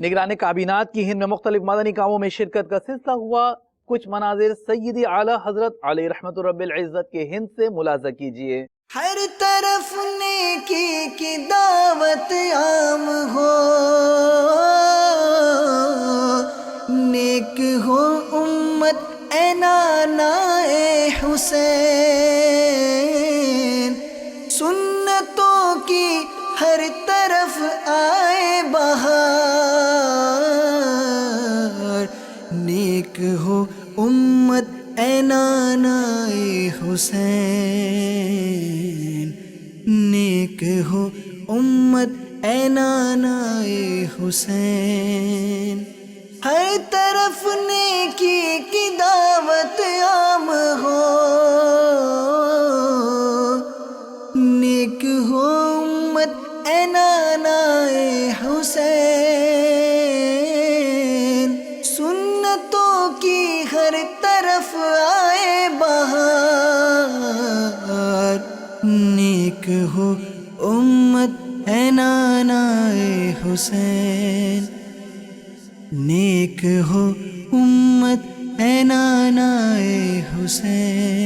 نگران کابینات کی ہند میں مختلف مدنی کاموں میں شرکت کا سلسلہ ہوا. کچھ مناظر سیدی اعلیٰ حضرت علیہ رحمت رب العزت کے ہند سے ملاحظہ کیجیے. ہر طرف نیکی کی دعوت عام ہو، نیک ہو امت اے نانا اے حسین، سنتوں کی ہر طرف آئے بہار، نیک ہو امت اے نانا اے حسین، نیک ہو امت اے نانا اے حسین. ہر طرف نیکی کی دعوت عام ہو، نیک ہو امت اے نانا اے حسین، سنتوں کی ہر طرف آئے بہار، نیک ہو امت اے نانا اے حسین، نیک ہو امت اے نانا اے حسین.